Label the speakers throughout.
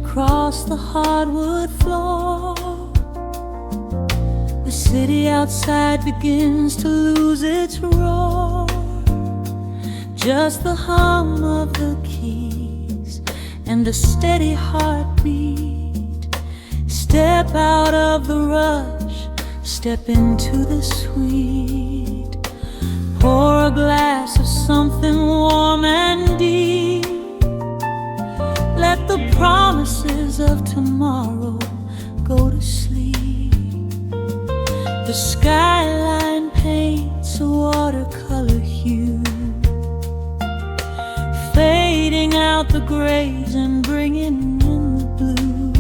Speaker 1: across the hardwood floor. The city outside begins to lose its roar. Just the hum of the keys and a steady heartbeat. Step out of the rush, step into the sweet. Pour a glass of something warm and deep. Let the promises of tomorrow go to sleep. The skyline paints a watercolor hue, fading out the grays and bringing in the blue.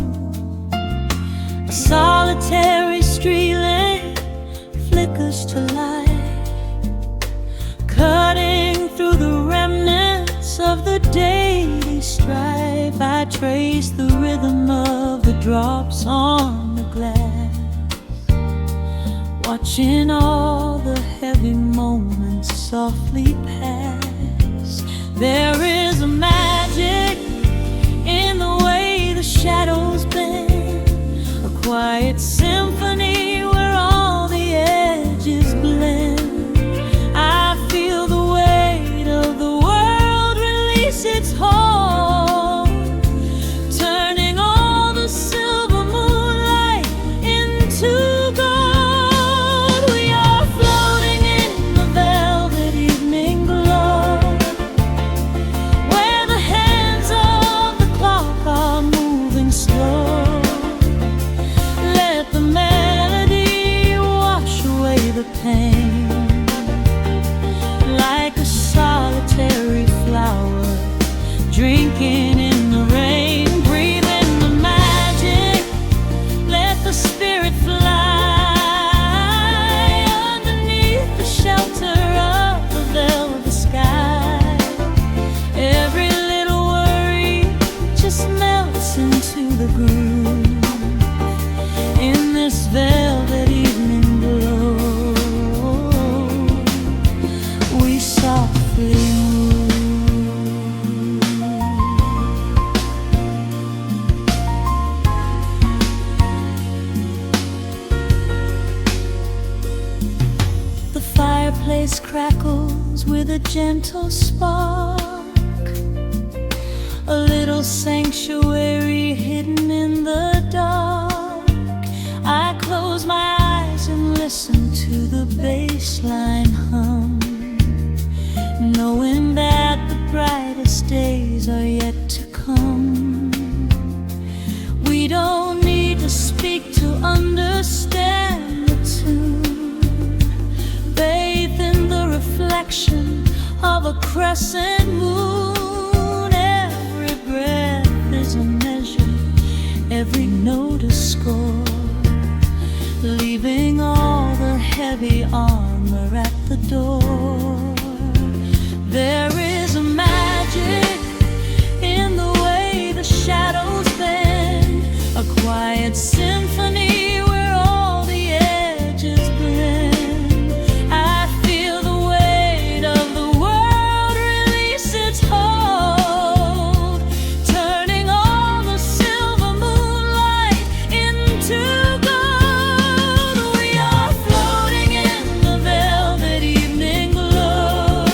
Speaker 1: A solitary street lamp flickers to life, cutting through the remnants of the daily strife. I trace the rhythm of the drops on the glass, watching all the heavy moments softly pass. There is a magic in the way the shadows bend, a quiet symphony where all the edges blend. I feel the weight of the world release its hold, turning all the silver moonlight into gold. We are floating in the velvet evening glow, where the hands of the clock are moving slow. Let the melody wash away the pain, like a solitary flower drinking in the rain. Breathe in the magic, let the spirit fly underneath the shelter of the velvet sky. Every little worry just melts into the groove in this velvet evening glow. We softly move. The fireplace crackles with a gentle spark, a little sanctuary hidden in the dark. I close my eyes and listen to the bass line hum, knowing that the brightest days are yet to come. We don't need to speak to understand the tune. Bathe in the reflection of a crescent moon. Every breath is a measure, every note a score, leaving all the heavy armor at the door. There is a magic in the way the shadows bend, a quiet symphony where all the edges blend. I feel the weight of the world release its hold, turning all the silver moonlight into gold. We are floating in the velvet evening glow,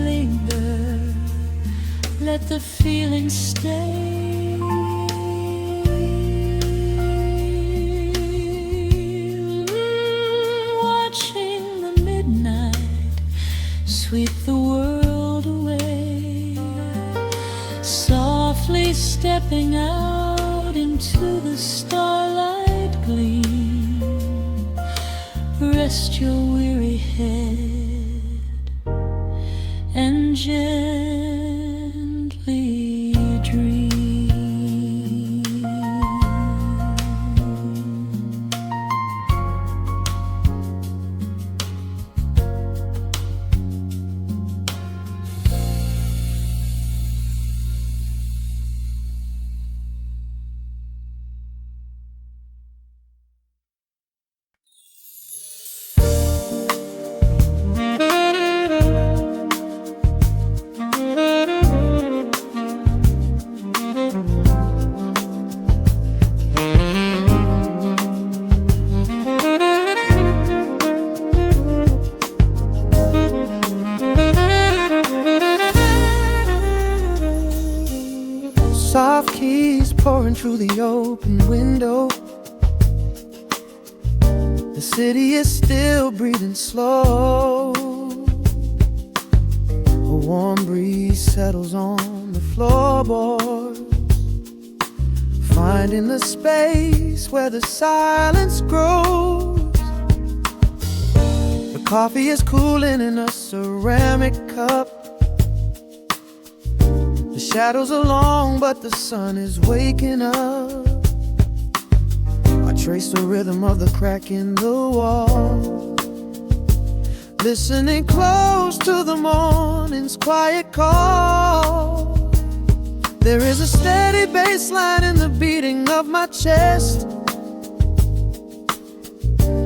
Speaker 1: linger, let the feeling stay. Watching the midnight sweep the world away, softly stepping out into the starlight gleam. Rest your weary head and gently dream.
Speaker 2: Soft keys pouring through the open window. The city is still breathing slow. A warm breeze settles on the floorboards, finding the space where the silence grows. The coffee is cooling in a ceramic cup. The shadows are long, but the sun is waking up. I trace the rhythm of the crack in the wall, listening close to the morning's quiet call. There is a steady bass line in the beating of my chest,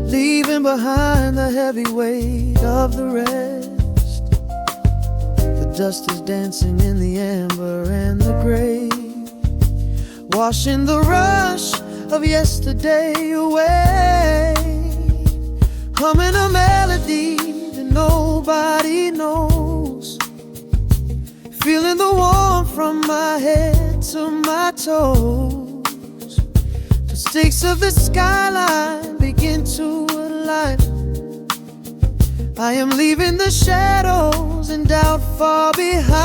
Speaker 2: leaving behind the heavy weight of the rest. The dust is dancing in the amber and the gray, washing the rush of yesterday away. Humming a melody that nobody knows, feeling the warmth from my head to my toes. The stakes of the skyline begin to align. I am leaving the shadows and doubt far behind.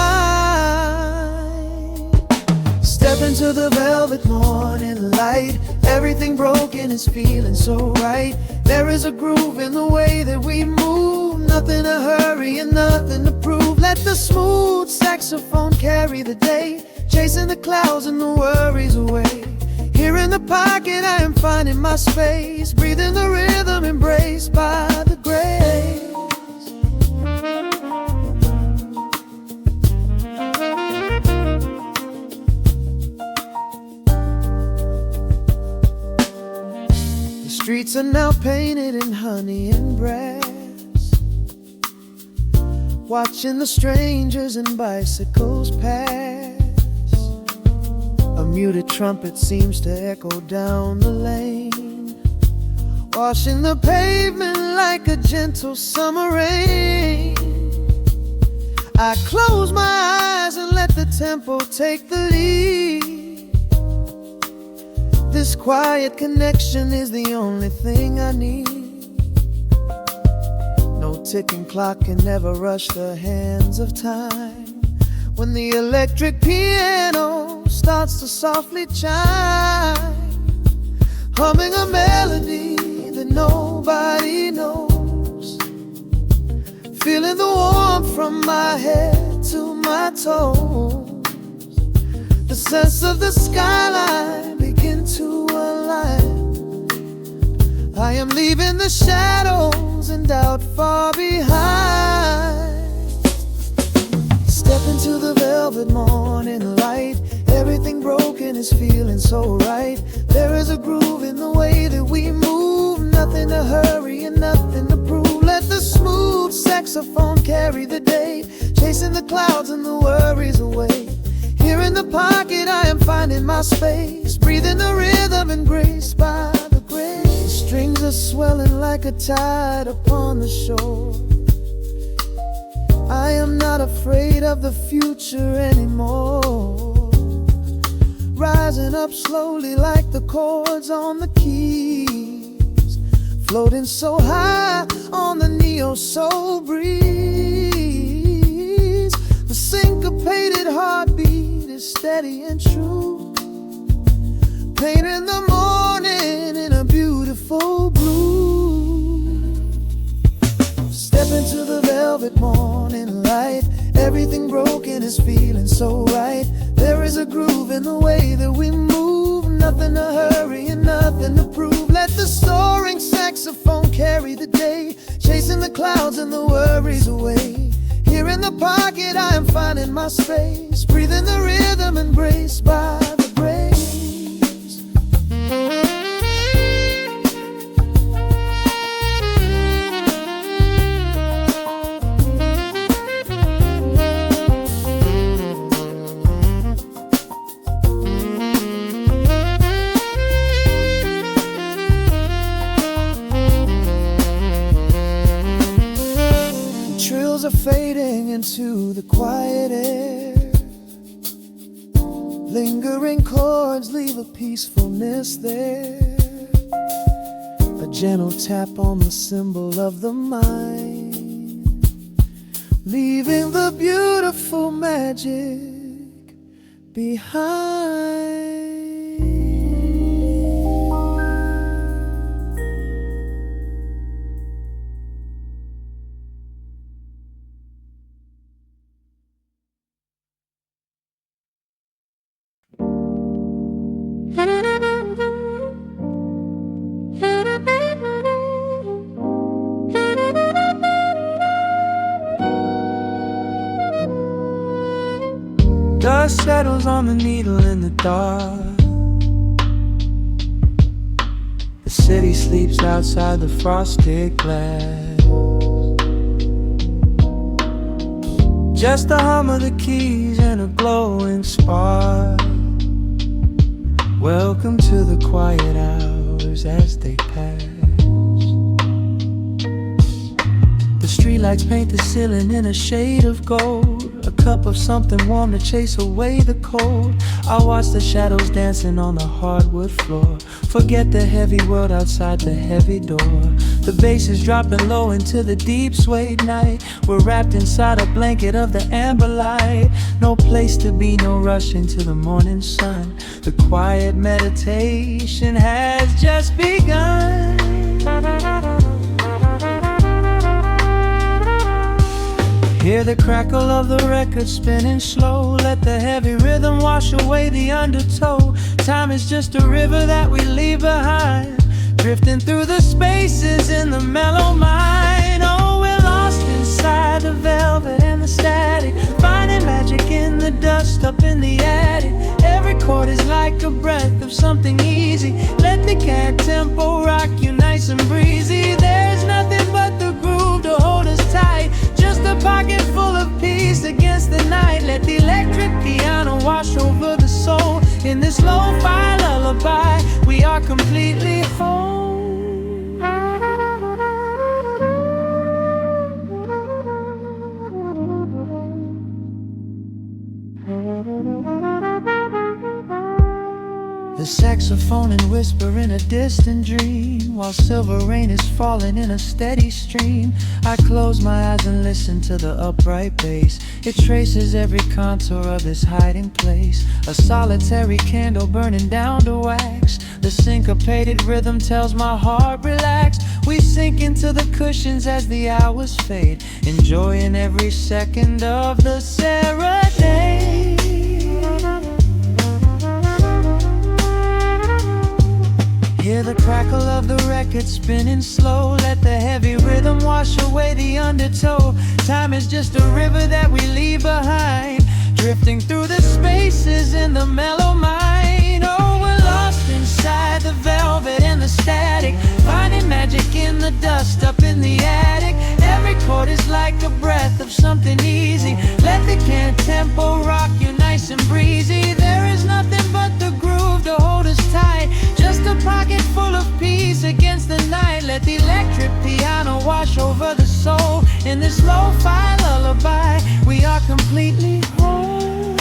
Speaker 2: Step into the velvet morning light. Everything broken is feeling so right. There is a groove in the way that we move, nothing to hurry and nothing to prove. Let the smooth saxophone carry the day, chasing the clouds and the worries away. Here in the pocket I am finding my space, breathing the rhythm embraced by the grace. The streets are now painted in honey and brass, watching the strangers and bicycles pass. A muted trumpet seems to echo down the lane, washing the pavement like a gentle summer rain. I close my eyes and let the tempo take the lead. This quiet connection is the only thing I need. No ticking clock can ever rush the hands of time. When the electric piano starts to softly chime, humming a melody that nobody knows, feeling the warmth from my head to my toes. The sense of the skyline begin to align. I am leaving the shadows and doubt far behind. Step into the velvet morning light. Everything broken is feeling so right. There is a groove in the way that we move, nothing to hurry and nothing to prove. Let the smooth saxophone carry the day, chasing the clouds and the worries away. Here in the pocket I am finding my space, breathing the rhythm and grace by the grace. Strings are swelling like a tide upon the shore. I am not afraid of the future anymore. Rising up slowly like the chords on the keys, floating so high on the neo-soul breeze. The syncopated heartbeat is steady and true, painting the morning in a beautiful blue. Step into the velvet morning light. Everything broken is feeling so right. There is a groove in the way that we move. Nothing to hurry and nothing to prove. Let the soaring saxophone carry the day, chasing the clouds and the worries away. Here in the pocket I am finding my space, breathing the rhythm embraced by the breeze. Trills are fading into the quiet air. Lingering chords leave a peacefulness there. A gentle tap on the cymbal of the mind, leaving the beautiful magic behind.
Speaker 3: Dust settles on the needle in the dark. The city sleeps outside the frosted glass. Just the hum of the keys and a glowing spark. Welcome to the quiet hours as they pass. The streetlights paint the ceiling in a shade of gold. A cup of something warm to chase away the cold. I watch the shadows dancing on the hardwood floor. Forget the heavy world outside the heavy door. The bass is dropping low into the deep suede night. We're wrapped inside a blanket of the amber light. No place to be, no rush into the morning sun. The quiet meditation has just begun. Hear the crackle of the record spinning slow. Let the heavy rhythm wash away the undertow. Time is just a river that we leave behind, drifting through the spaces in the mellow mind. Oh, we're lost inside the velvet and the static, finding magic in the dust up in the attic. Every chord is like a breath of something easy. Let the cat tempo rock you nice and breezy. There's nothing but the groove to hold us tight, just a pocket full of peace against the night. Let the electric piano wash over the soul. In this lo-fi lullaby, we are completely whole. The saxophone and whisper in a distant dream, while silver rain is falling in a steady stream. I close my eyes and listen to the upright bass. It traces every contour of this hiding place. A solitary candle burning down to wax. The syncopated rhythm tells my heart relax. We sink into the cushions as the hours fade, enjoying every second of the serenade. Hear the crackle of the record spinning slow. Let the heavy rhythm wash away the undertow. Time is just a river that we leave behind, drifting through the spaces in the mellow mind. Oh, we're lost inside the velvet and the static, finding magic in the dust up in the attic. Every chord is like a breath of something easy. Let the can tempo rock you nice and breezy. There is nothing but the groove to hold us tight, just a pocket full of peace against the night. Let the electric piano wash over the soul. In this lo-fi lullaby, we are completely whole.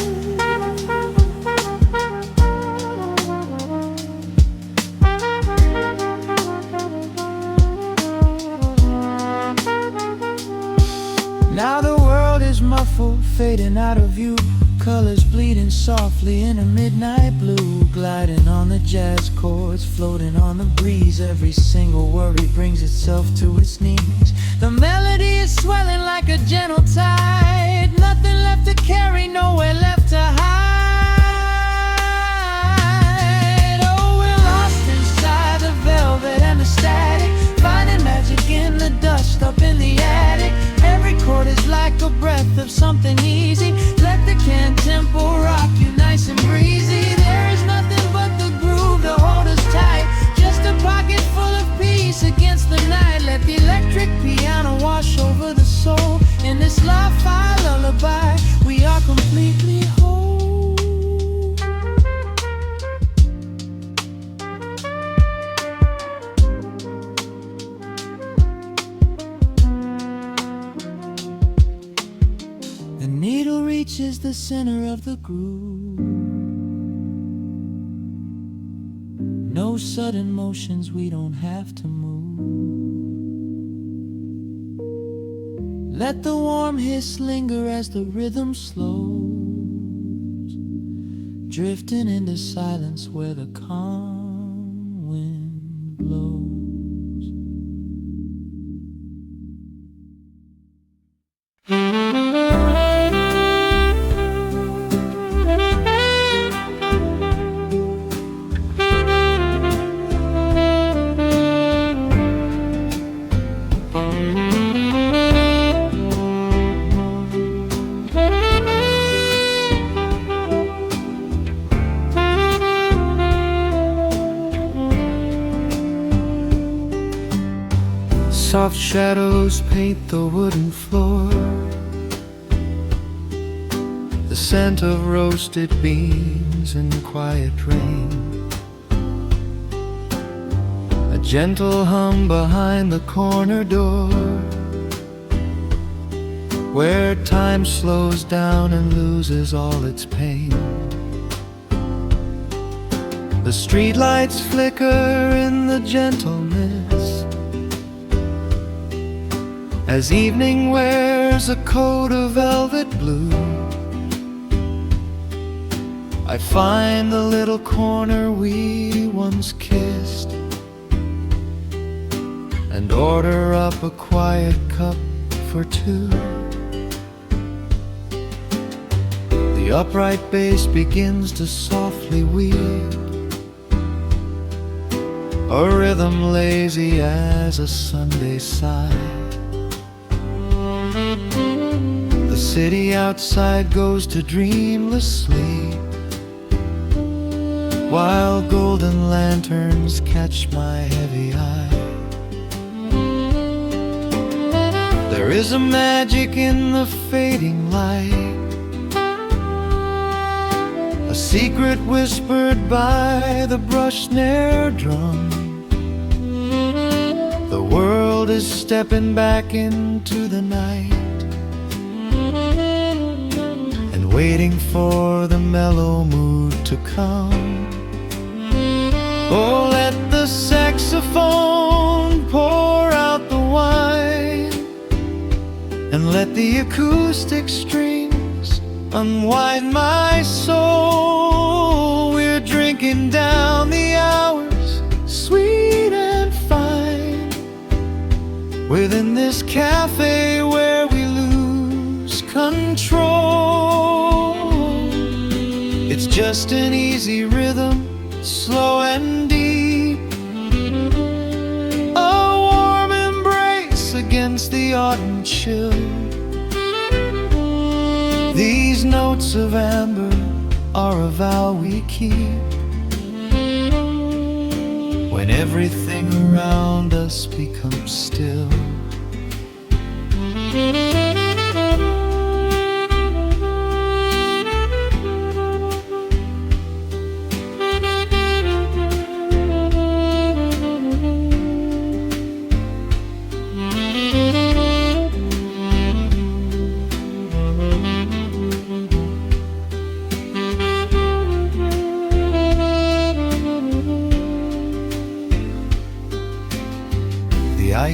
Speaker 3: Now the world is muffled, fading out of view. Colors bleeding softly in a midnight blue, gliding on the jazz chords, floating on the breeze. Every single worry brings itself to its knees. The melody is swelling like a gentle tide. Nothing left to carry, nowhere left to hide. Oh, we're lost inside the velvet and the static, finding magic in the dust up in the attic. Every chord is like a breath of something easy. Let the can tempo rock you nice and breezy. There is nothing but the groove to hold us tight, just a pocket full of peace against the night. Let the electric piano wash over the soul. In this lo-fi lullaby, we are completely whole. The needle reaches the center of the groove. No sudden motions, we don't have to move. Let the warm hiss linger as the rhythm slows, drifting into silence where the calm wind blows.
Speaker 2: Soft shadows paint the wooden floor. The scent of roasted beans and quiet rain. A gentle hum behind the corner door, where time slows down and loses all its pain. The streetlights flicker in the gentle mist, as evening wears a coat of velvet blue. I find the little corner we once kissed, and order up a quiet cup for two. The upright bass begins to softly weave, a rhythm lazy as a Sunday sigh. The city outside goes to dreamless sleep, while golden lanterns catch my heavy eye. There is a magic in the fading light, a secret whispered by the brush snare drum. The world is stepping back into the night, and waiting for the mellow mood to come. Oh, let the saxophone pour out the wine, and let the acoustic strings unwind my soul. We're drinking down the hours, sweet and fine, within this cafe where we lose control. It's just an easy rhythm, slow and deep, a warm embrace against the autumn chill. These notes of amber are a vow we keep, when everything around us becomes still.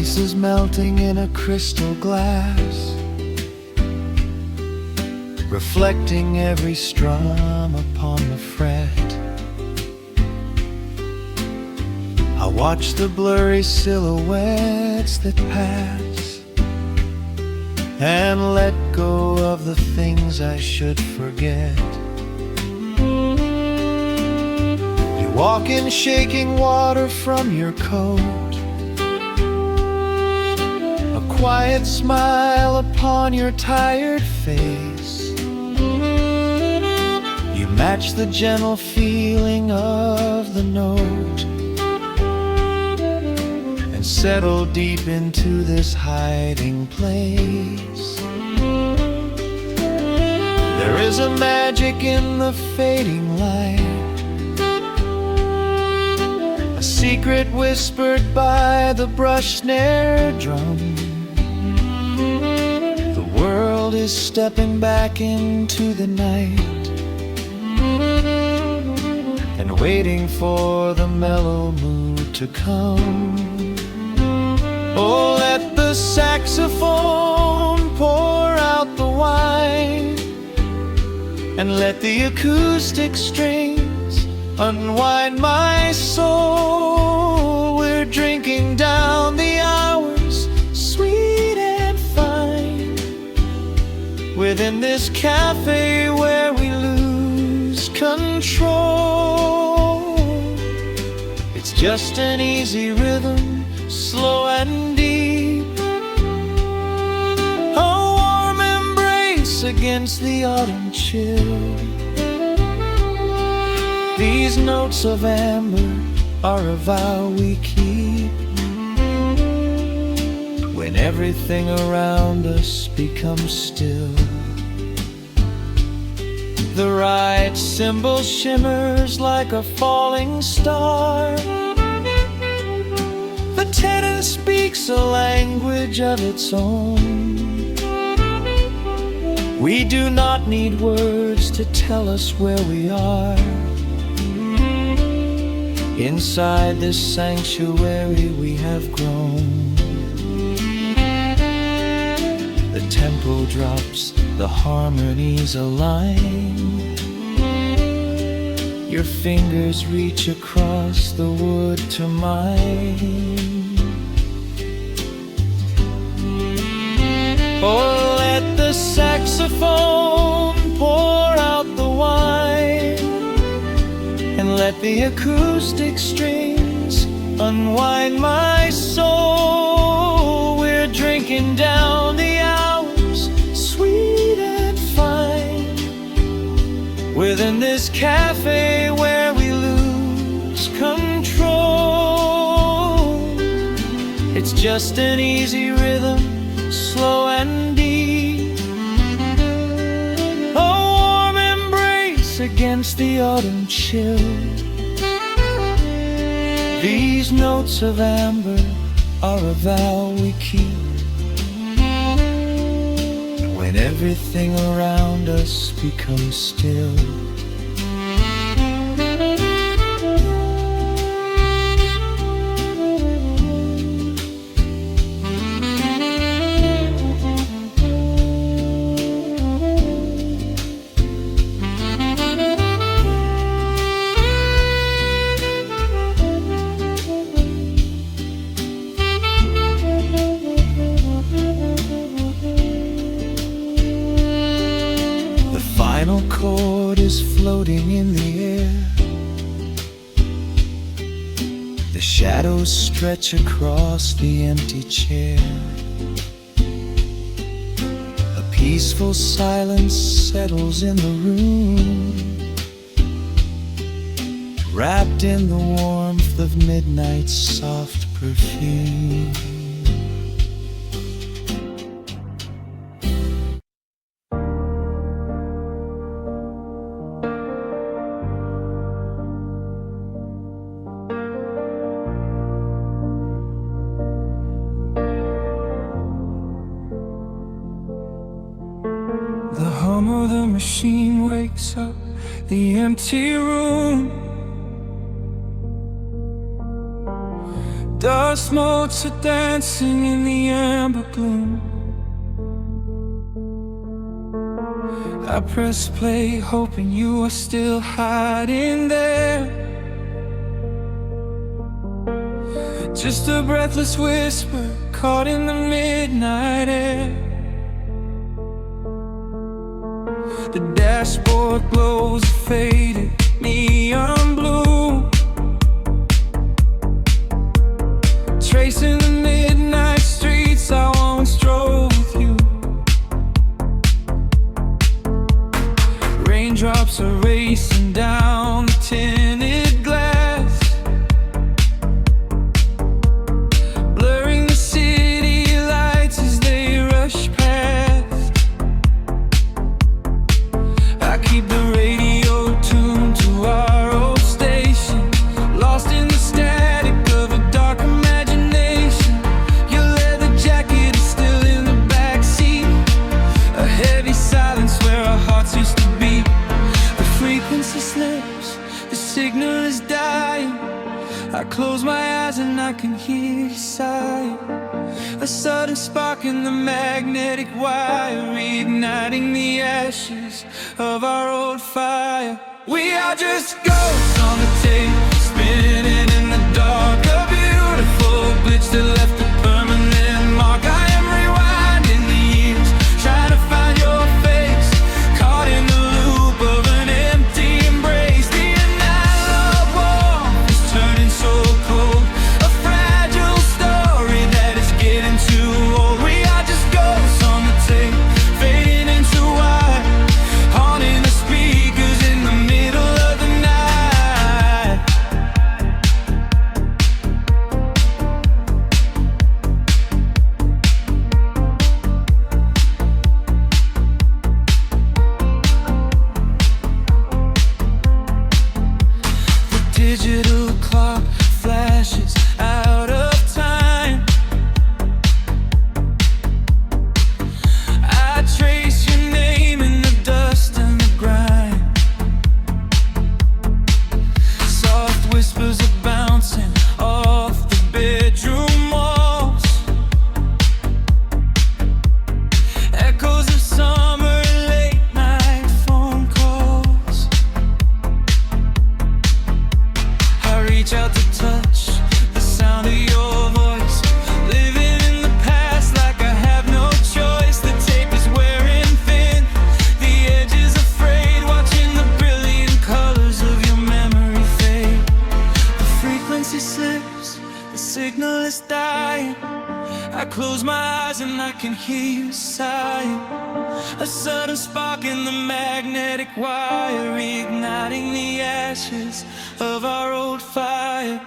Speaker 2: pieces melting in a crystal glass, reflecting every strum upon the fret. I watch the blurry silhouettes that pass and let go of the things I should forget. You walk in shaking water from your coat, a quiet smile upon your tired face. You match the gentle feeling of the note and settle deep into this hiding place. There is a magic in the fading light, a secret whispered by the brush snare drum. The world is stepping back into the night and waiting for the mellow mood to come. Oh, let the saxophone pour out the wine, and let the acoustic strings unwind my soul. We're drinking down the hours, sweet and fine, within this cafe where we lose control. It's just an easy rhythm, slow and deep, a warm embrace against the autumn chill. These notes of amber are a vow we keep when everything around us becomes still. The right cymbal shimmers like a falling star, the tenor speaks a language of its own. We do not need words to tell us where we are. Inside this sanctuary we have grown. The tempo drops, the harmonies align. Your fingers reach across the wood to mine. Oh, let the saxophone pour out the wine, and let the acoustic strings unwind my soul. We're drinking down the hours, sweet and fine, within this cafe where we lose control. It's just an easy rhythm, slow and deep, a warm embrace against the autumn chill. These notes of amber are a vow we keep when everything around us becomes still. The final chord is floating in the air. The shadows stretch across the empty chair. A peaceful silence settles in the room, wrapped in the warmth of midnight's soft perfume.
Speaker 3: The hum of the machine wakes up the empty room. Dark Dust motes are dancing in the amber gloom. I press play, hoping you are still hiding there. Just a breathless whisper caught in the midnight air. The dashboard glows a faded neon blue, tracing the midnight streets I once drove with you. Raindrops are racing down the tinted glass, blurring the city lights as they rush past. I keep the radio tuned to our old station, lost in the static of a dark imagination. Your leather jacket is still in the backseat, a heavy silence where our hearts used to beat. The frequency slips, the signal is dying. I close my eyes and I can hear you sigh. A sudden spark in the magnetic wire, reigniting the ashes of our old fire. We are just ghosts on the tape, spinning in the dark. A beautiful glitch that left a permanent mark. I am rewinding the years, trying to find your face, caught in the loop of an empty embrace. The analog warmth is turning so cold, a fragile story that is getting too old. We are just ghosts on the tape, fading into white, haunting the speakers in the middle of the night. The digital clock flashes out of time. I trace your name in the dust and the grime. Soft whispers are bouncing off the bedroom walls, echoes of summer late night phone calls. I reach out to touch the sound of your voice, living in the past like I have no choice. The tape is wearing thin, the edge is afraid, watching the brilliant colors of your memory fade. The frequency slips, the signal is dying. I close my eyes and I can hear you sighing. A sudden spark in the magnetic wire, reigniting the ashes of our old fire.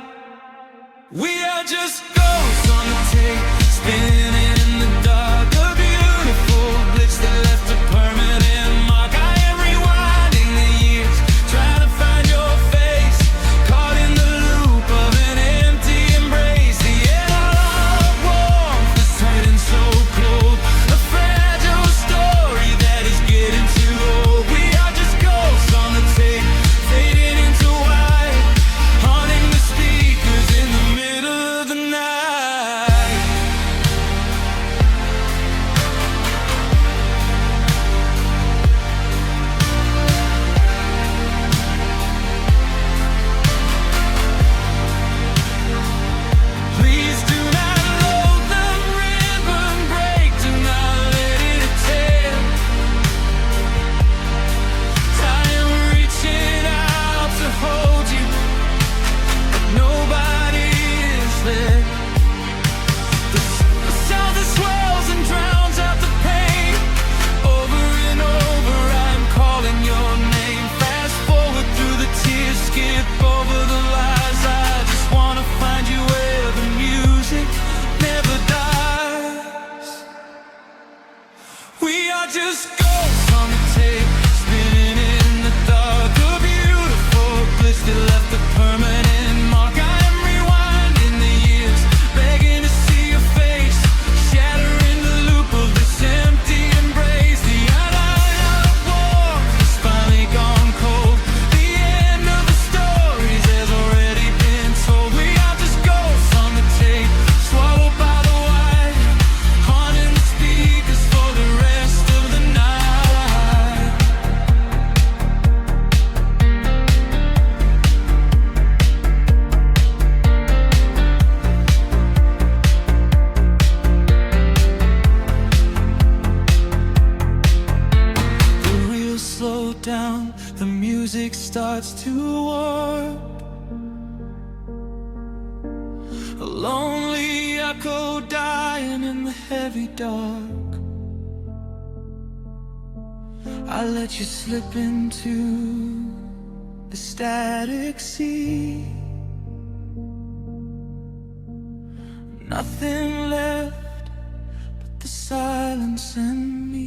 Speaker 3: We are just ghosts on the tape, spinning in the dark. A beautiful glitch that left a permanent mark. I am rewinding the years, trying to find your face, caught in the loop of an empty embrace. The analog warmth is turning so cold, a fragile story that is getting too old. We are just ghosts on the tape, fading into white, haunting the speakers in the middle of the night. down, the music starts to warp. A lonely echo dying in the heavy dark. I let you slip into the static sea. Nothing left but the silence and me.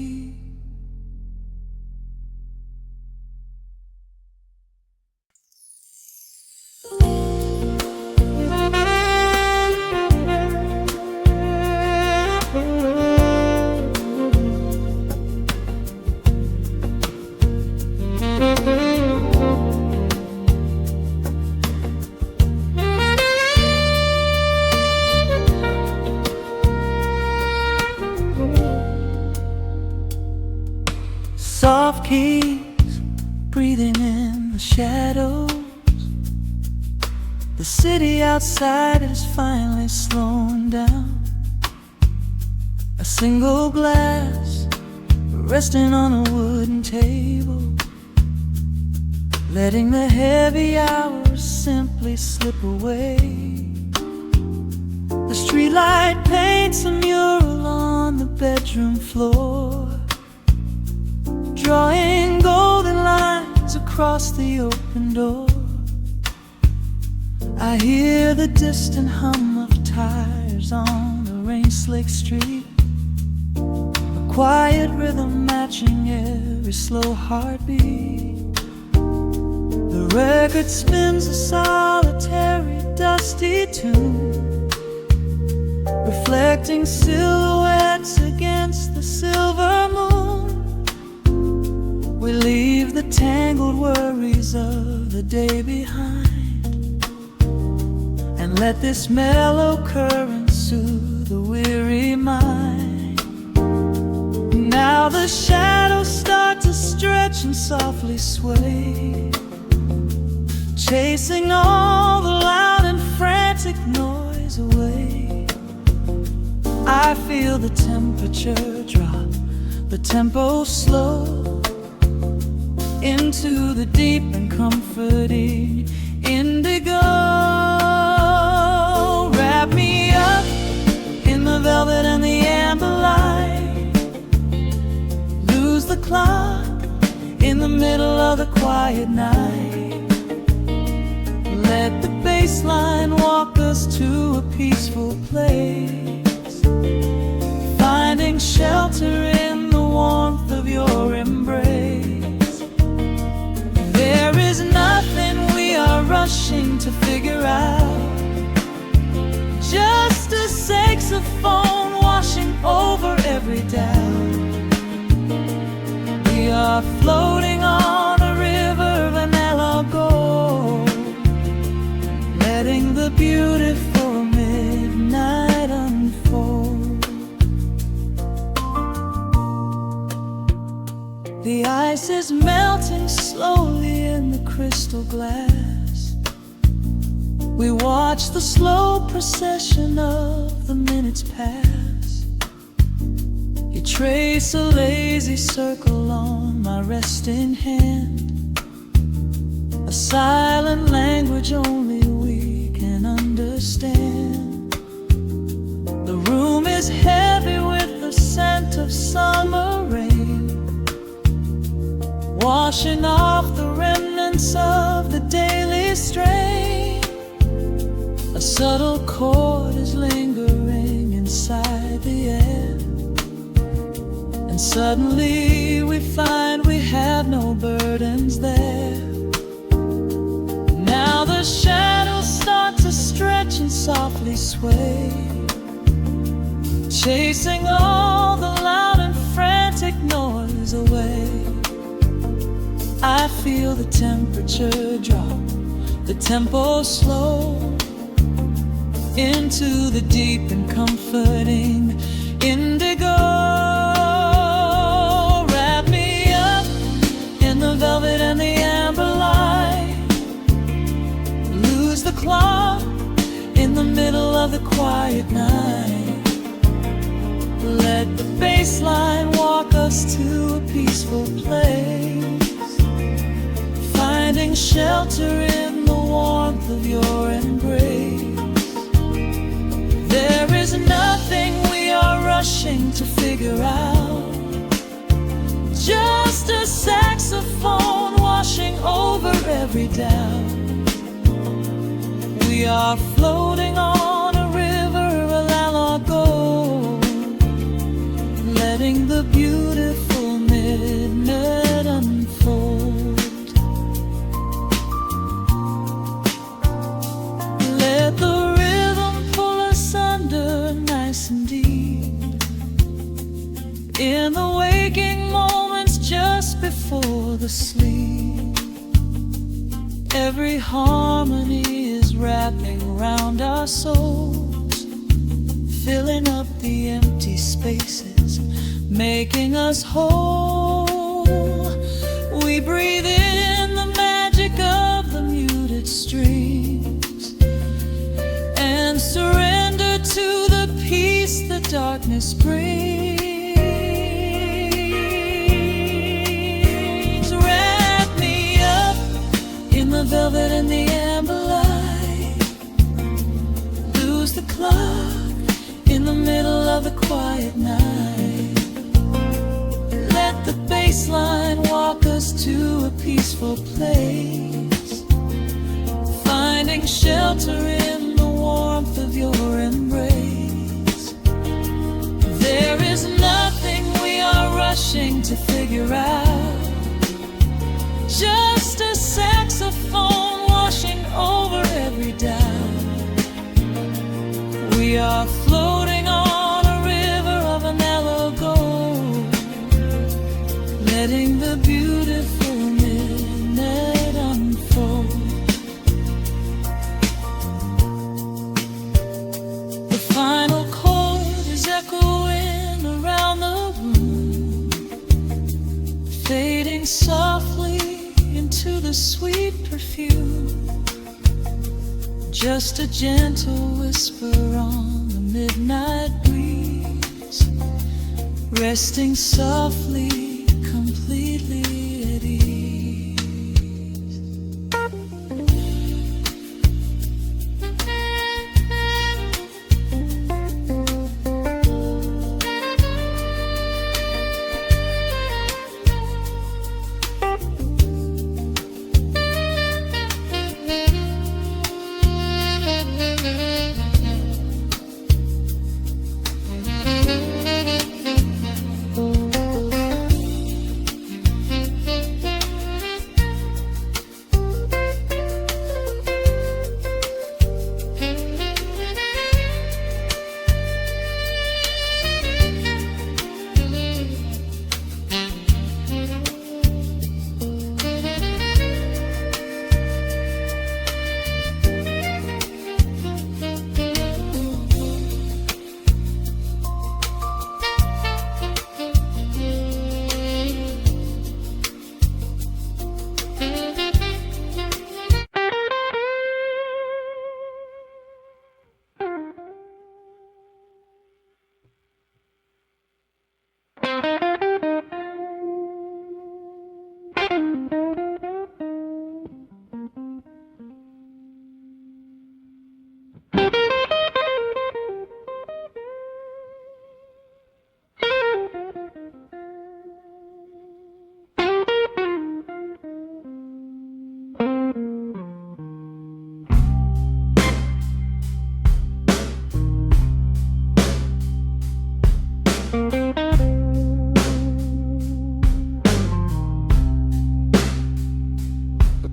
Speaker 1: Soft keys breathing in the shadows. The city outside is finally slowing down. A single glass resting on a wooden table, letting the heavy hours simply slip away. The streetlight paints a mural on the bedroom floor, drawing golden lines across the open door. I hear the distant hum of tires on the rain-slicked street, a quiet rhythm matching every slow heartbeat. The record spins a solitary, dusty tune, reflecting silhouettes against the silver moon. We leave the tangled worries of the day behind, and let this mellow current soothe the weary mind. Now the shadows start to stretch and softly sway, chasing all the loud and frantic noise away. I feel the temperature drop, the tempo slow, into the deep and comforting indigo. Wrap me up in the velvet and the amber light. Lose the clock in the middle of the quiet night. Let the bass line walk us to a peaceful place, finding shelter in the warmth of your embrace. There is nothing we are rushing to figure out, just a saxophone washing over every doubt. We are floating on a river of vanilla gold, letting the beautiful midnight unfold. The ice is melting slowly in the crystal glass. We watch the slow procession of the minutes pass. You trace a lazy circle on my resting hand, a silent language only we can understand. The room is heavy with the scent of summer rain, washing off the remnants of the daily strain. A subtle chord is lingering inside the air, and suddenly we find we have no burdens there. Now the shadows start to stretch and softly sway, chasing all the loud and frantic noise away. I feel the temperature drop, the tempo slow, into the deep and comforting indigo. Wrap me up in the velvet and the amber light. Lose the clock in the middle of the quiet night. Let the bass line walk us to a peaceful place, finding shelter in the warmth of your embrace. There is nothing we are rushing to figure out, just a saxophone washing over every doubt. We are floating on a river, a landlocked gold, letting the beautiful midnight unfold. Let the rhythm pull us under nice and deep, in the waking moments just before the sleep. Every harmony is wrapping round our souls, filling up the empty spaces, making us whole. We breathe in the magic of the muted strings and surrender to the peace the darkness brings. Wrap me up in the velvet and the amber light, lose the clock in the middle of the quiet night. Let the bass line walk us to a peaceful place, finding shelter in the warmth of your embrace. There is nothing we are rushing to figure out, just a saxophone washing over every doubt. We are floating on a river of a mellow gold, letting the beautiful midnight unfold. The final chord is echoing around the room, fading softly into the sweet perfume. Just a gentle whisper on the midnight breeze, resting softly, completely at ease.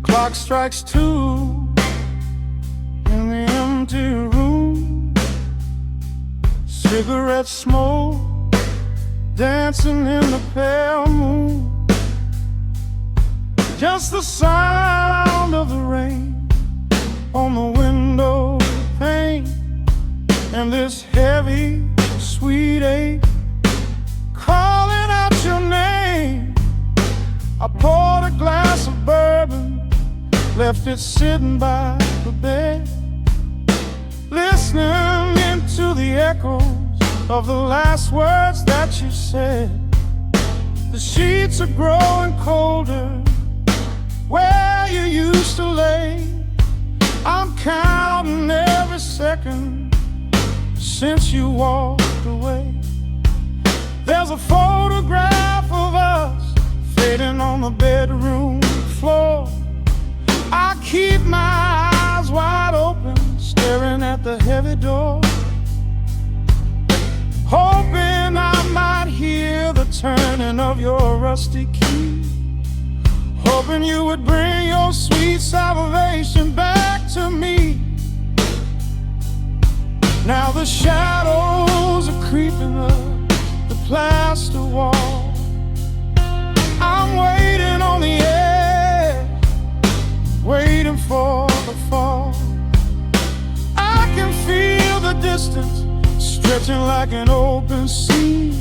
Speaker 3: Clock strikes 2 in the empty room, cigarette smoke dancing in the pale moon, just the sound of the rain on the window pane, and this heavy sweet ache calling out your name. I poured a glass of bourbon, left it sitting by the bed, listening into the echoes of the last words that you said. The sheets are growing colder where you used since you walked away. There's a photograph of us fading on the bedroom floor. I keep my eyes wide open, staring at the heavy door, hoping I might hear the turning of your rusty key, hoping you would bring your sweet salvation back to me. Now the shadows are creeping up the plaster wall. I'm waiting on the edge, waiting for the fall. I can feel the distance stretching like an open sea.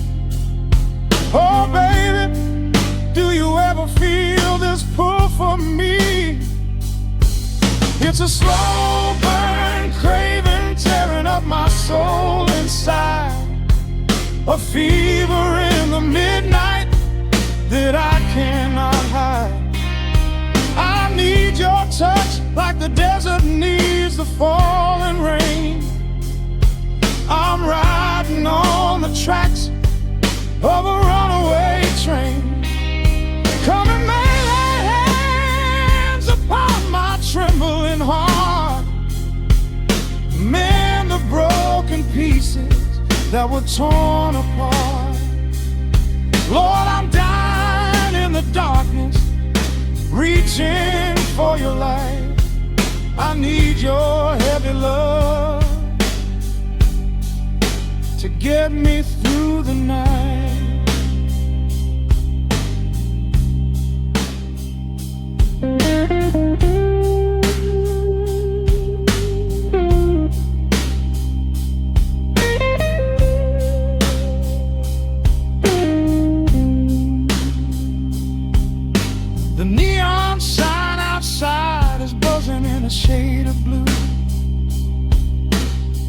Speaker 3: Oh baby, do you ever feel this pull for me? It's a slow burn craving tearing up my soul inside, a fever in the midnight that I cannot hide. I need your touch like the desert needs the falling rain. I'm riding on the tracks of a runaway train. Come and lay hands upon my trembling heart, mend the broken pieces that were torn apart. Lord, I'm dying in the darkness, reaching for your light. I need your heavy love to get me through the night. The neon sign outside is buzzing in a shade of blue.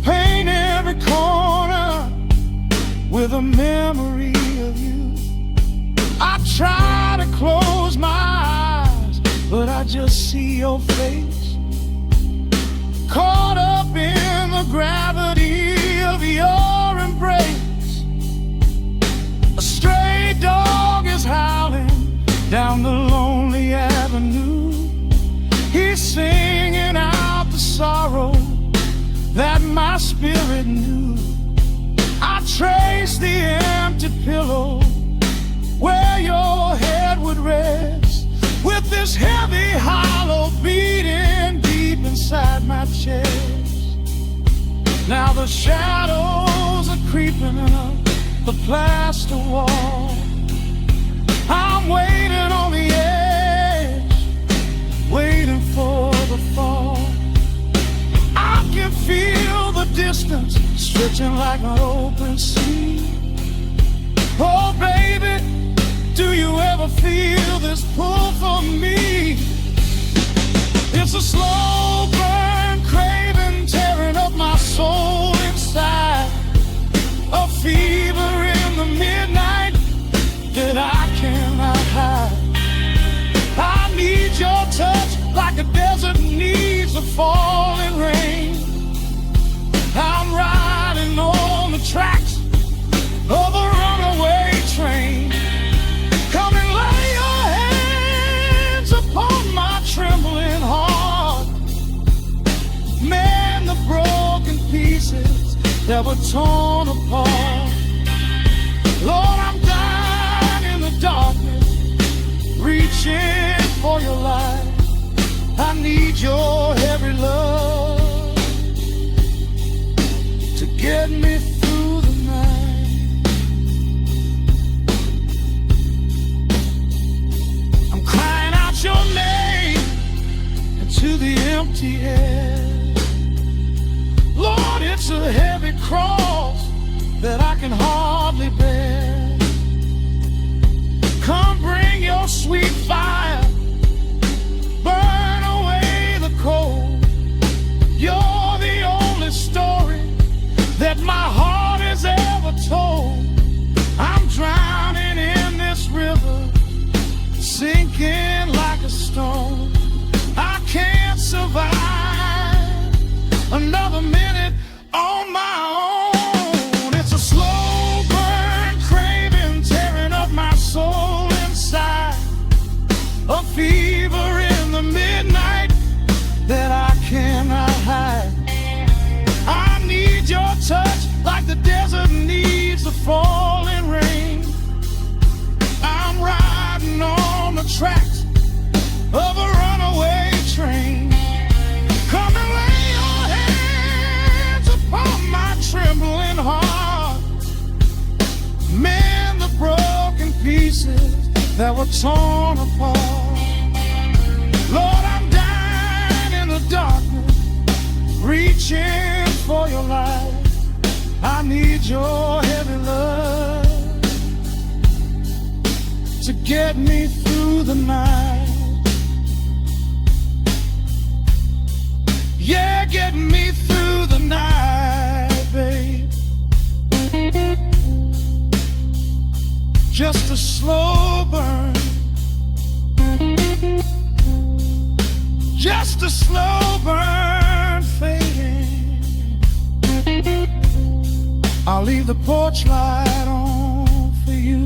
Speaker 3: Paint every corner with a memory of you. I try to close my eyes, but I just see your face, caught up in the gravity of your embrace. A stray dog is howling down the lonely avenue. He's singing out the sorrow that my spirit knew. I trace the empty pillow where your head would rest, with this heavy hollow beating deep inside my chest. Now the shadows are creeping up the plaster wall. I'm waiting on the edge, waiting for the fall. I can feel the distance stretching like an open sea. Oh baby, do you ever feel this pull for me? It's a slow burn craving tearing up my soul inside, a fever in the midnight that I cannot hide. I need your touch like a desert needs a falling rain. I'm riding on the tracks of a runaway train. Come and lay your hands upon my trembling heart, mend the broken pieces that were torn apart. Lord, I'm dying in the darkness, reaching for your light. I need your heavy love to get me through the night. I'm crying out your name into the empty air. Lord, it's a heavy cross that I can hardly bear. Come bring your sweet fire, burn away the cold. You're the only story that my heart has ever told. I'm drowning in this river, sinking like a stone. I can't survive another minute on my own.
Speaker 4: falling rain. I'm riding on the tracks of a runaway train. Come and lay your hands upon my trembling heart. Mend the broken pieces that were torn apart. Lord, I'm dying in the darkness, reaching for your light. I need your heavy love to get me through the night. Yeah, get me through the night, babe. Just a slow burn, just a slow burn fading. I'll leave the porch light on for you.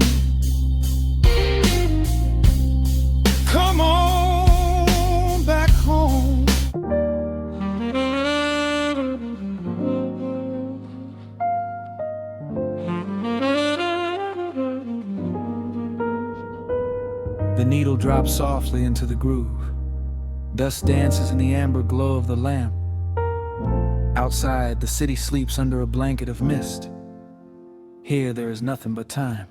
Speaker 4: Come on back home.
Speaker 3: The needle drops softly into the groove. Dust dances in the amber glow of the lamp. Outside, the city sleeps under a blanket of mist. Here, there is nothing but time.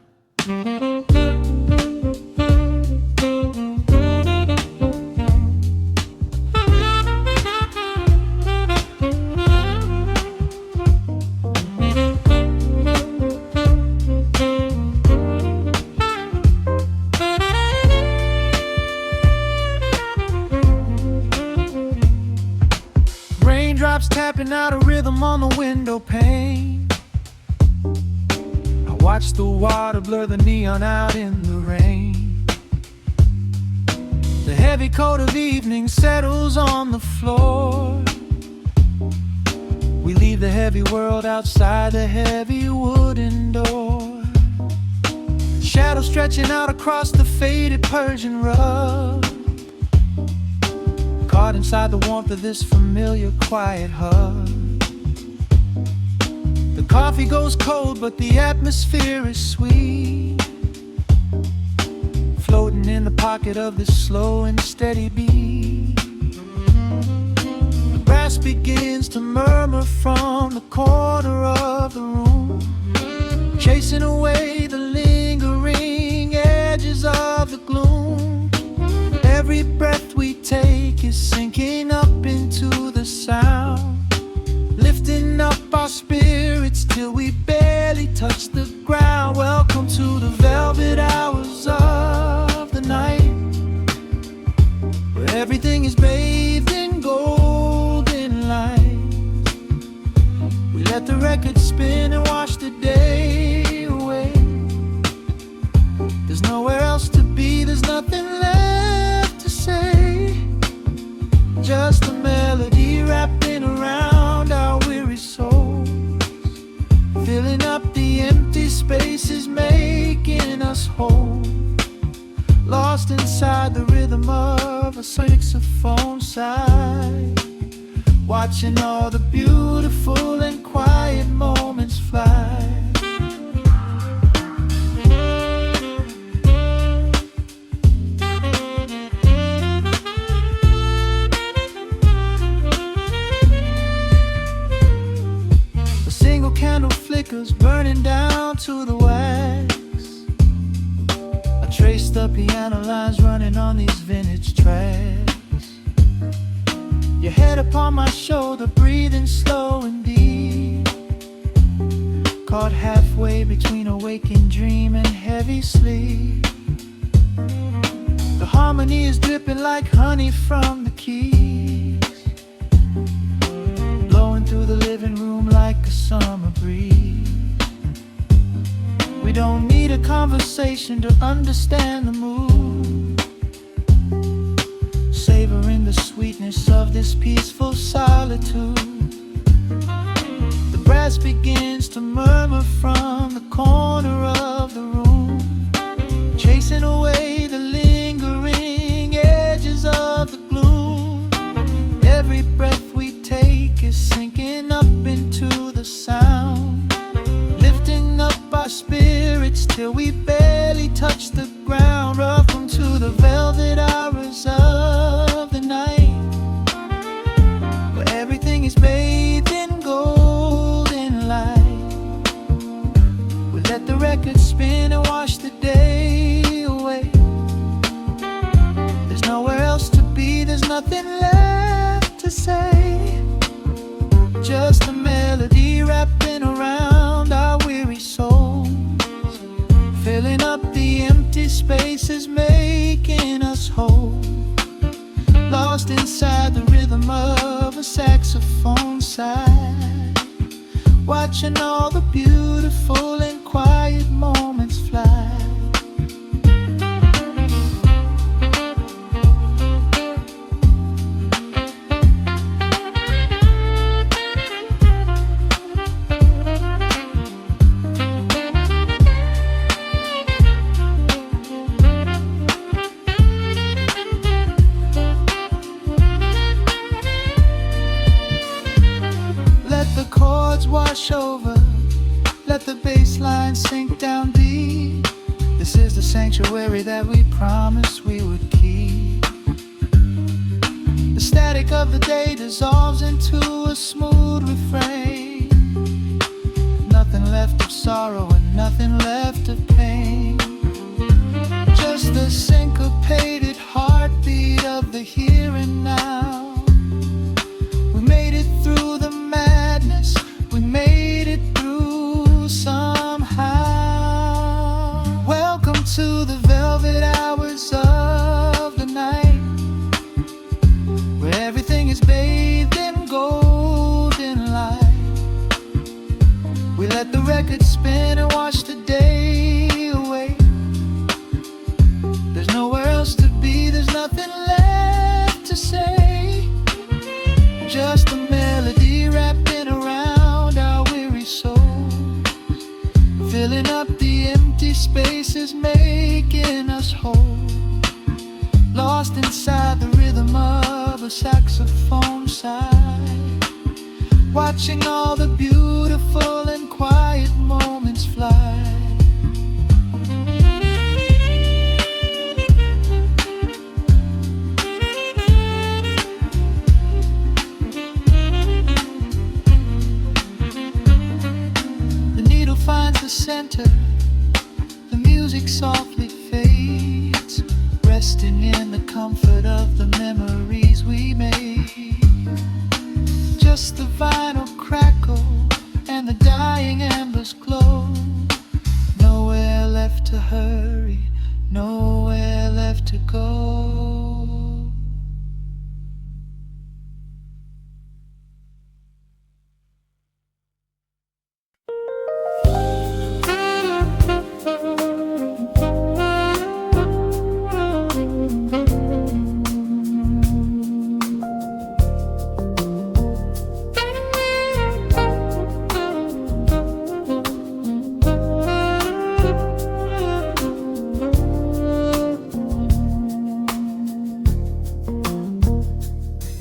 Speaker 2: Raindrops tapping out a rhythm on the window pane. I watch the water blur the neon out in the rain. The heavy coat of evening settles on the floor. We leave the heavy world outside the heavy wooden door. Shadows stretching out across the faded Persian rug. Caught inside the warmth of this familiar quiet hug. The coffee goes cold, but the atmosphere is sweet. Floating in the pocket of this slow and steady beat. The brass begins to murmur from the corner of the room, chasing away the lingering edges of the gloom. Every breath we take is sinking up into the sound, lifting up our spirits till we barely touch the ground. Welcome to the velvet hours of the night, where everything is bathed in golden light. We let the record spin and wash the day away. There's nowhere else to be, there's nothing left to say. Just a melody wrapping around our weary souls, filling up the empty spaces, making us whole. Lost inside the rhythm of a saxophone sigh, watching all the beautiful and quiet moments fly. Candle flickers burning down to the wax. I trace the piano lines running on these vintage tracks. Your head upon my shoulder, breathing slow and deep, caught halfway between a waking dream and heavy sleep. The harmony is dripping like honey from the keys, blowing through the living room like a summer breeze. We don't need a conversation to understand the mood, savoring the sweetness of this peaceful solitude. The brass begins to murmur from the corner of the room, chasing away the lingering edges of the gloom. Every breath we take is sinking up into the sound, lifting up our spirits
Speaker 3: nothing left to say. Just a melody wrapping around our weary souls, filling up the empty spaces, making us whole. Lost inside the rhythm of a saxophone sigh, watching all the beautiful and quiet moments fly. Wash over, let the bass line sink down deep. This is the sanctuary that we promised we would keep. The static of the day dissolves into a smooth refrain. Nothing left of sorrow and nothing left of pain. Just the syncopated heartbeat of the here and now. We made it through the madness, we made it through somehow. Welcome to the velvet hours of the night, where everything is bathed in golden light. We let the record spin and watch the day away. There's nowhere else to be, there's nothing left to say. Just a melody wrapping around our weary souls, filling up the empty spaces, making us whole. Lost inside the rhythm of a saxophone sigh, watching all the beautiful and quiet moments fly. Finds the center, the music softly fades, resting in the comfort of the memories we made. Just the vinyl crackle and the dying embers glow. Nowhere left to hurry, nowhere left to go.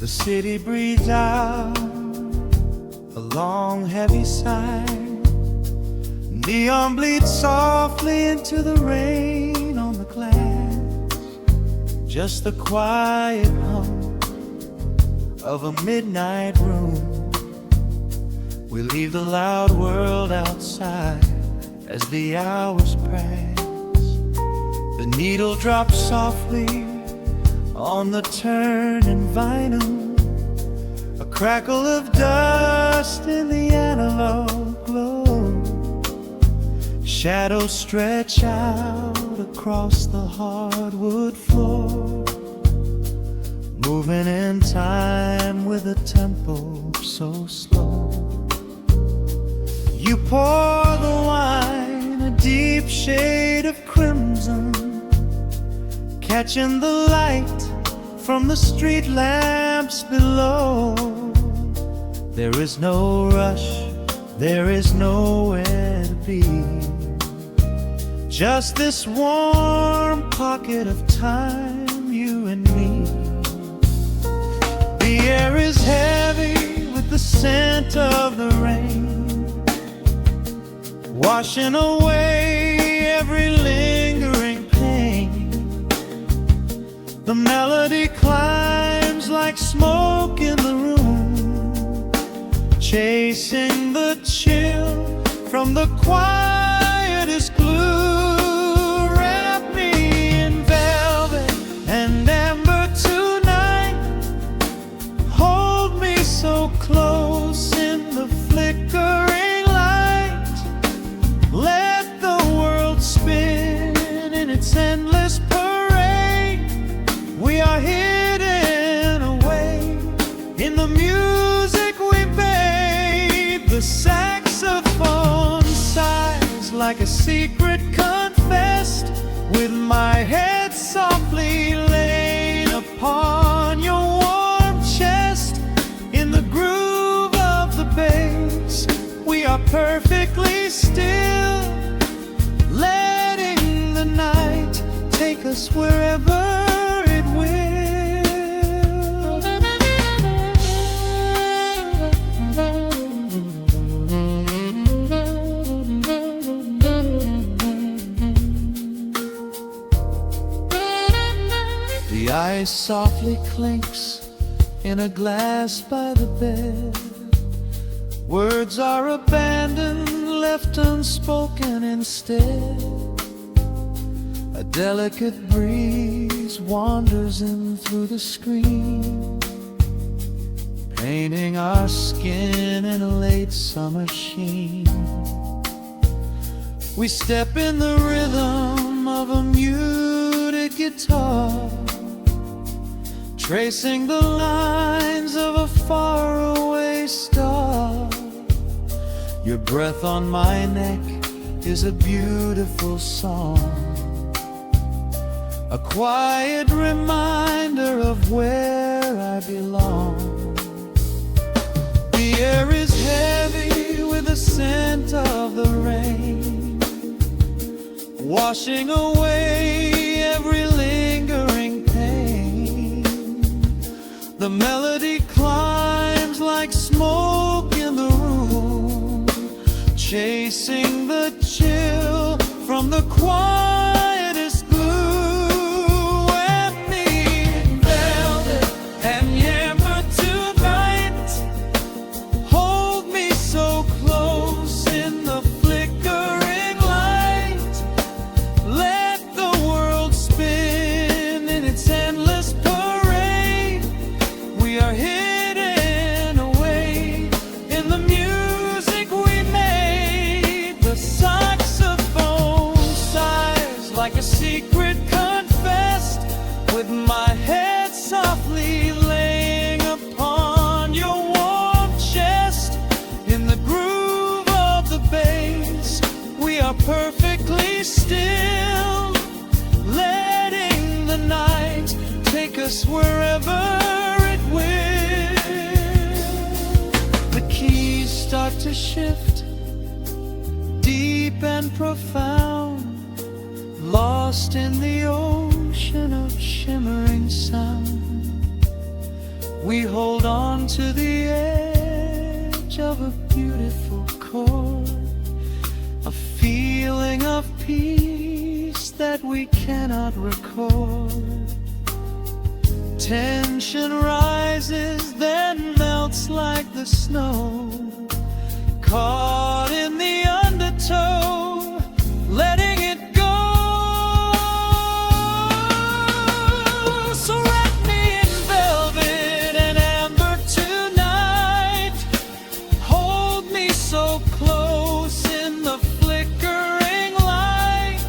Speaker 3: The city breathes out a long heavy sigh. Neon bleeds softly into the rain on the glass. Just the quiet hum of a midnight room. We leave the loud world outside as the hours pass. The needle drops softly on the turning vinyl. A crackle of dust in the analog glow. Shadows stretch out across the hardwood floor, moving in time with a tempo so slow. You pour the wine, a deep shade of crimson, catching the light from the street lamps below. There is no rush, there is nowhere to be. Just this warm pocket of time, you and me. The air is heavy with the scent of the rain, washing away every lingering pain. The melody climbs like smoke in the room, chasing the chill from the quietest glue. Wrap me in velvet and amber tonight, the music we made. The saxophone sighs like a secret confessed, with my head softly laid upon your warm chest. In the groove of the bass, we are perfectly still, letting the night take us wherever it will. The ice softly clinks in a glass by the bed. Words are abandoned, left unspoken instead. A delicate breeze wanders in through the screen, painting our skin in a late summer sheen. We step in the rhythm of a muted guitar, tracing the lines of a faraway star. Your breath on my neck is a beautiful song, a quiet reminder of where I belong. The air is heavy with the scent of the rain, washing away every lingering pain. The melody climbs like smoke in the room, chasing the chill from the quietest blue. And me in velvet and amber tonight, hold me so close in the flickering light. Let the world spin in its endless parade. We are hidden away in the music we made. The saxophone sighs like a secret confessed, with my head softly laying upon your warm chest. In the groove of the bass, we are perfectly still, letting the night take us wherever it will. The keys start to shift, deep and profound, lost in the ocean of shimmering sound. We hold on to the edge of a beautiful chord, a feeling of peace that we cannot record. Tension rises, then melts like the snow, caught in the undertow, letting it go. So wrap me in velvet and amber tonight, hold me so close in the flickering light.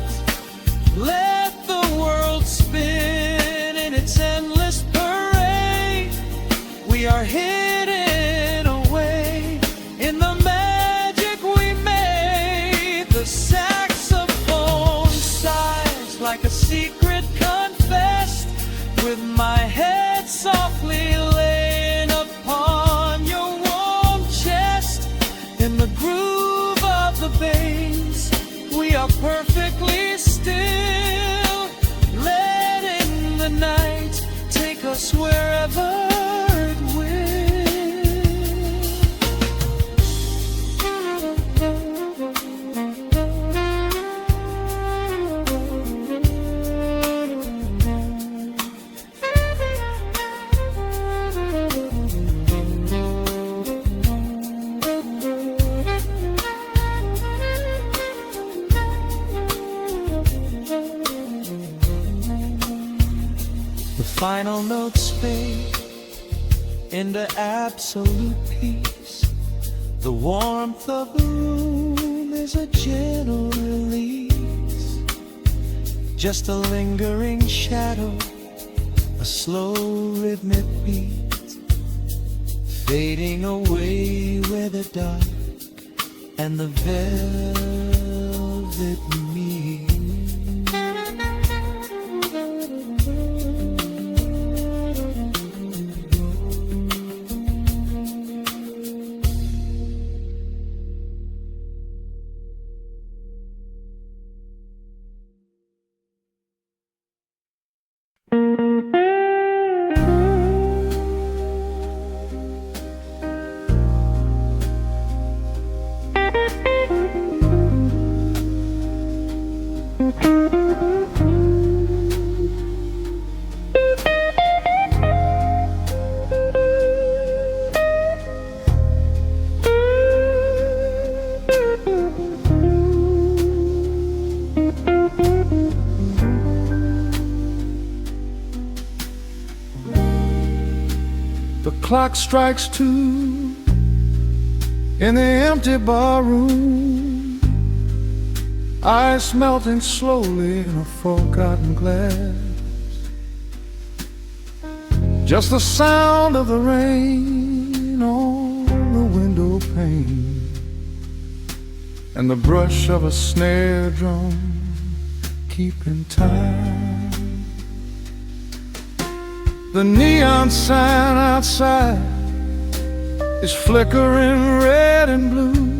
Speaker 3: Let the world spin in its endless parade. We are hidden away in the magic we made. The saxophone sighs like a secret confessed, with my head softly laying upon your warm chest. In the groove of the bass, we are perfectly still, letting the night take us wherever it will. The final notes fade into absolute peace. The warmth of the room is a gentle release, just a lingering shadow, a slow rhythmic beat. fading away with the dark and the velvet me.
Speaker 4: The clock strikes 2 in the empty bar room, ice melting slowly in a forgotten glass. Just the sound of the rain on the window pane and the brush of a snare drum keeping time. The neon sign outside is flickering red and blue,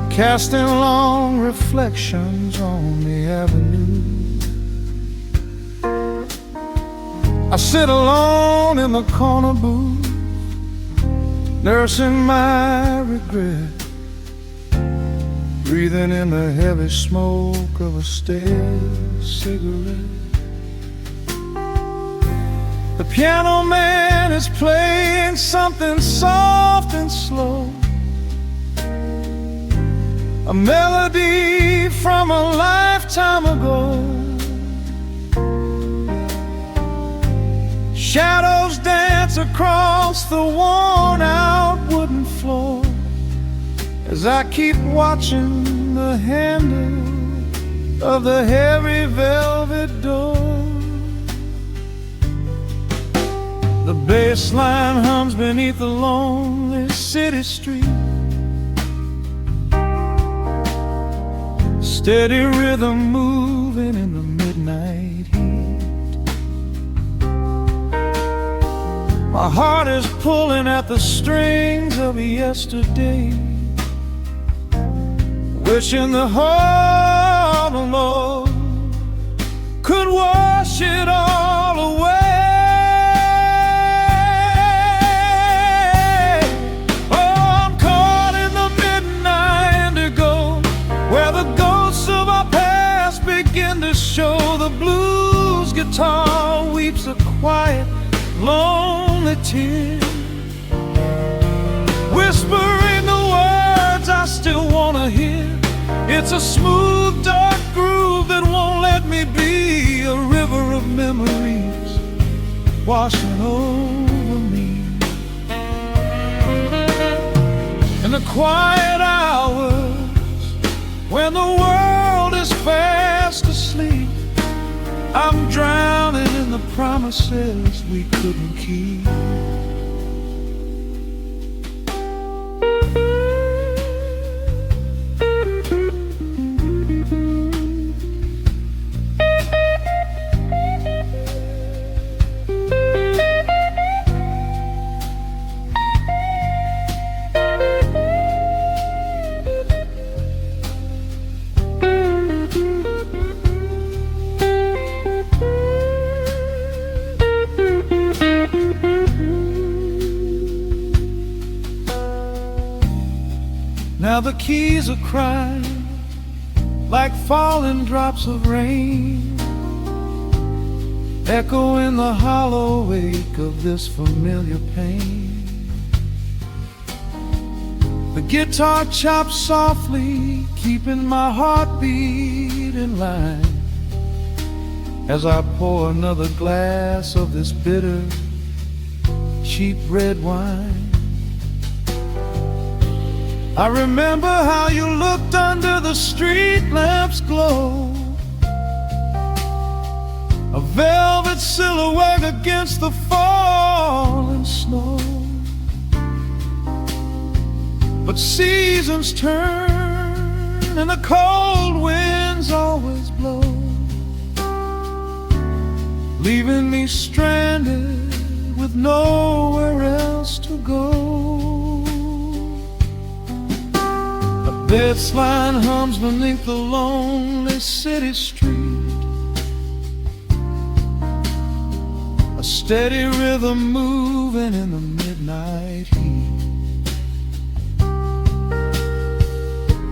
Speaker 4: casting long reflections on the avenue. I sit alone in the corner booth, nursing my regret, breathing in the heavy smoke of a stale cigarette. The piano man is playing something soft and slow, a melody from a lifetime ago. Shadows dance across the worn-out wooden floor as I keep watching the handle of the heavy velvet door. The bass line hums beneath the lonely city street, steady rhythm moving in the midnight heat. My heart is pulling at the strings of yesterday, wishing the heart alone could wash it all away. Show the blues guitar weeps a quiet, lonely tear, whispering the words I still want to hear. It's a smooth, dark groove that won't let me be, a river of memories washing over me. In the quiet hours when the world is fast asleep, I'm drowning in the promises we couldn't keep. Now the keys are crying like falling drops of rain, echo in the hollow wake of this familiar pain. The guitar chops softly, keeping my heartbeat in line as I pour another glass of this bitter, cheap red wine. I remember how you looked under the street lamp's glow, a velvet silhouette against the falling snow. But seasons turn and the cold winds always blow, leaving me stranded with nowhere else to go. A bass line hums beneath the lonely city street, a steady rhythm moving in the midnight heat.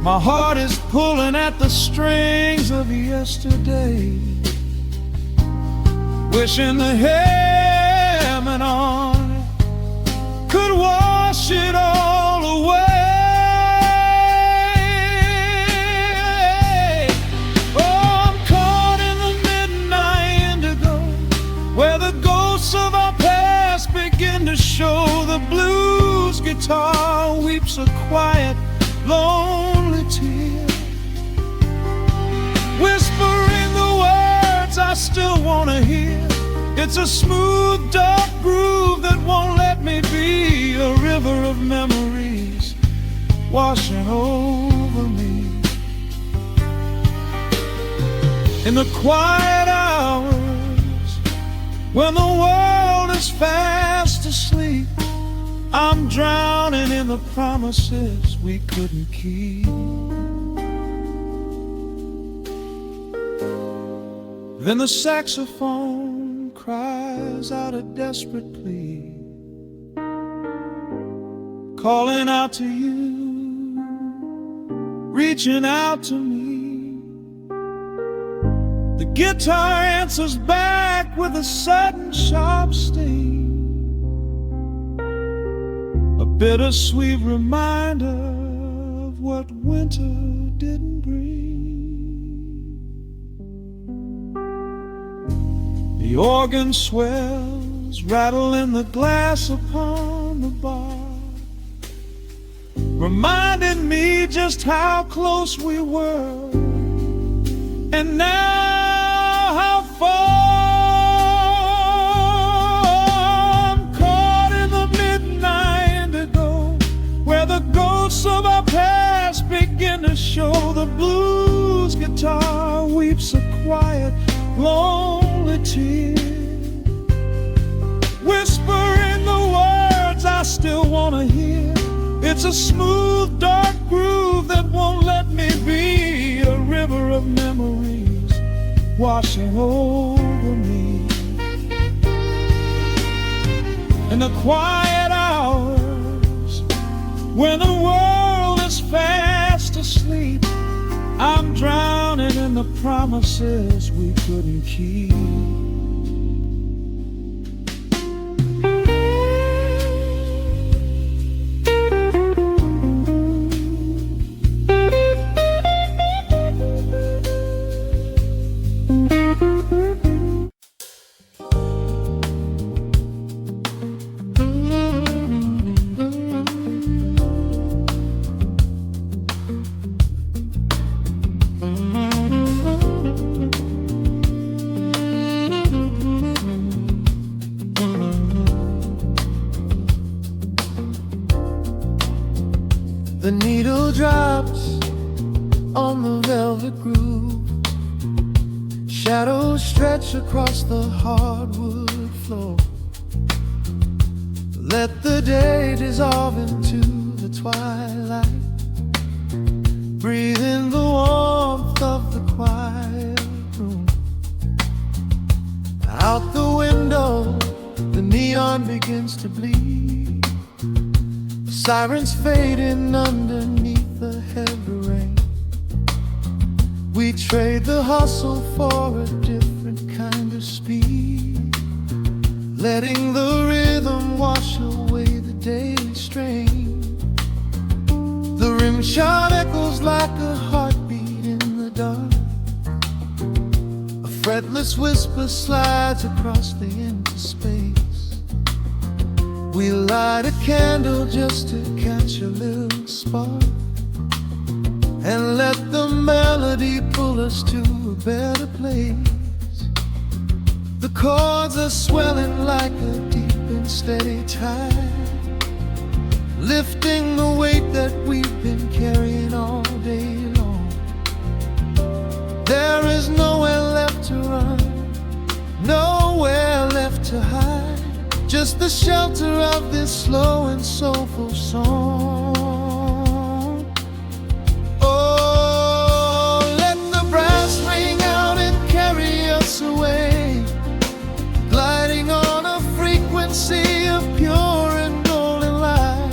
Speaker 4: My heart is pulling at the strings of yesterday, wishing the hem on it could wash it all away. Oh, I'm caught in the midnight indigo, where the ghosts of our past begin to show. The blues guitar weeps a quiet, lonely tear, whispering the words I still want to hear. It's a smooth, dark groove that won't let me be, a river of memories washing over me. In the quiet hours, when the world is fast asleep, I'm drowning in the promises we couldn't keep. Then the saxophone cries out a desperate plea, calling out to you, reaching out to me. The guitar answers back with a sudden sharp sting, a bittersweet reminder of what winter didn't bring. The organ swells, rattling the glass upon the bar, reminding me just how close we were, and now how far. I'm caught in the midnight indigo, where the ghosts of our past begin to show. The blues guitar weeps a quiet, lonely tear, whispering the words I still want to hear. It's a smooth, dark groove that won't let me be, a river of memories washing over me. In the quiet hours, when the world is fast asleep, I'm drowning in the promises we couldn't keep.
Speaker 2: The needle drops on the velvet groove, shadows stretch across the hardwood floor. Let the day dissolve into the twilight, breathe in the warmth of the quiet room. Out the window, the neon begins to bleed, sirens fading underneath the heavy rain. We trade the hustle for a different kind of speed, letting the rhythm wash away the daily strain. The rim shot echoes like a heartbeat in the dark, a fretless whisper slides across the empty space. We light a candle just to catch a little spark, and let the melody pull us to a better place. The chords are swelling like a deep and steady tide, lifting the weight that we've been carrying all day long. There is nowhere left to run, nowhere left to hide, just the shelter of this slow and soulful song. Oh, let the brass ring out and carry us away, gliding on a frequency of pure and golden light.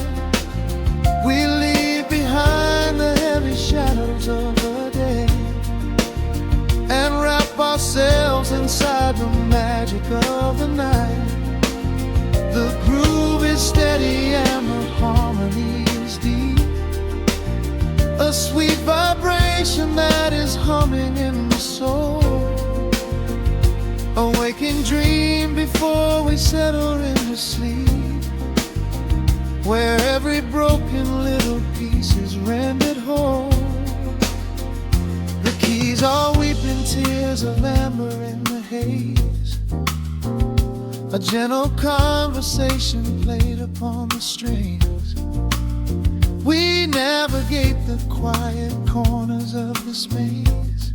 Speaker 2: We leave behind the heavy shadows of the day and wrap ourselves inside the magic of the night. The groove is steady and the harmony is deep, a sweet vibration that is humming in the soul, a waking dream before we settle into sleep, where every broken little piece is rendered whole. The keys are weeping tears of amber in the haze, a gentle conversation played upon the strings. We navigate the quiet corners of this maze,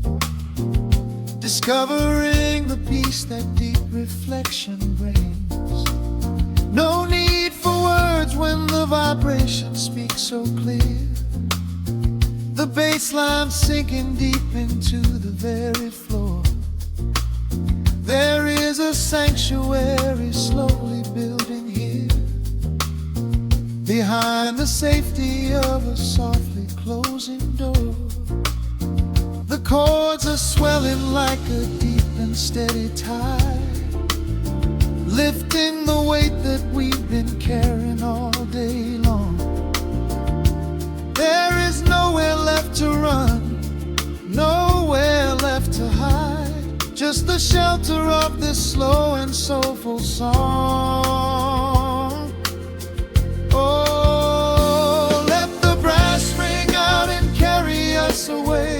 Speaker 2: discovering the peace that deep reflection brings. No need for words when the vibration speaks so clear, the bass line sinking deep into the very floor. There is a sanctuary slowly building here, behind the safety of a softly closing door. The chords are swelling like a deep and steady tide, lifting the weight that we've been carrying all day long. There is nowhere left to run, nowhere left to hide, just the shelter of this slow and soulful song. Oh, let the brass ring out and carry us away,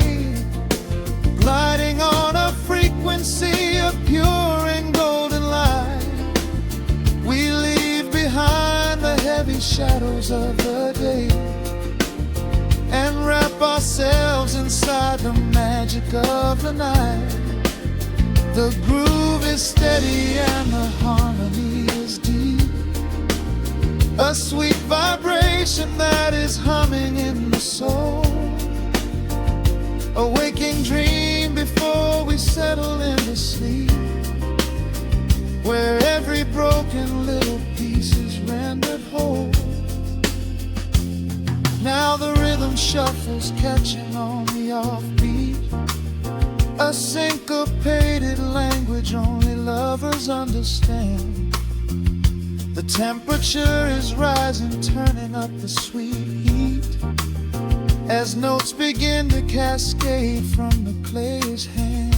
Speaker 2: gliding on a frequency of pure and golden light. We leave behind the heavy shadows of the day and wrap ourselves inside the magic of the night. The groove is steady and the harmony is deep, a sweet vibration that is humming in the soul, a waking dream before we settle into sleep, where every broken little piece is rendered whole. Now the rhythm shuffles, catching on the offbeat, a syncopated language only lovers understand. The temperature is rising, turning up the sweet heat, as notes begin to cascade from the clay's hand.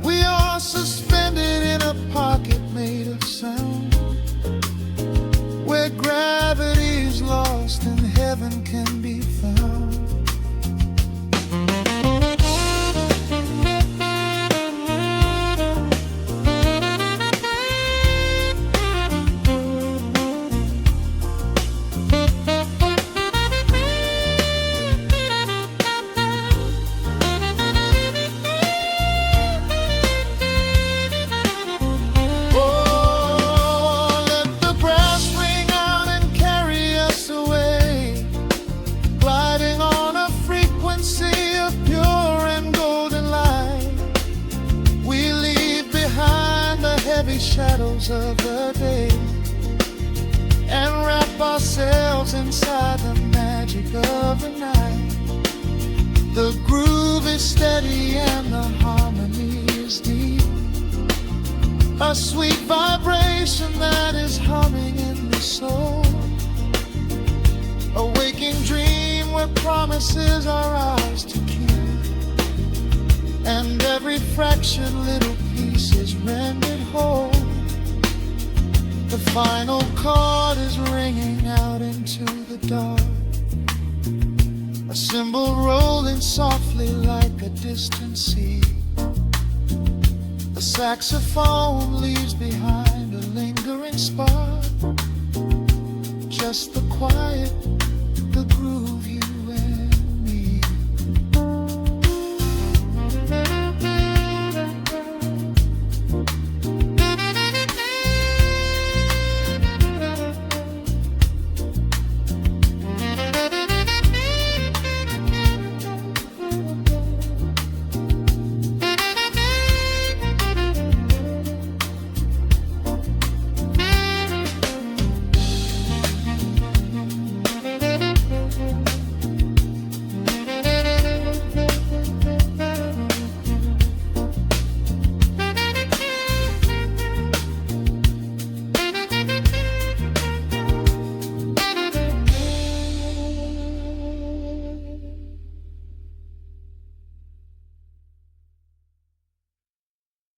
Speaker 2: We are suspended in a pocket made of sound, where gravity is lost and heaven can be found. Shadows of the day and wrap ourselves inside the magic of the night. The groove is steady and the harmony is deep, a sweet vibration that is humming in the soul, a waking dream where promises are ours to keep, and every fractured little piece is rendered whole. The final chord is ringing out into the dark, a cymbal rolling softly like a distant sea. The saxophone leaves behind a lingering spark, just
Speaker 4: just the quiet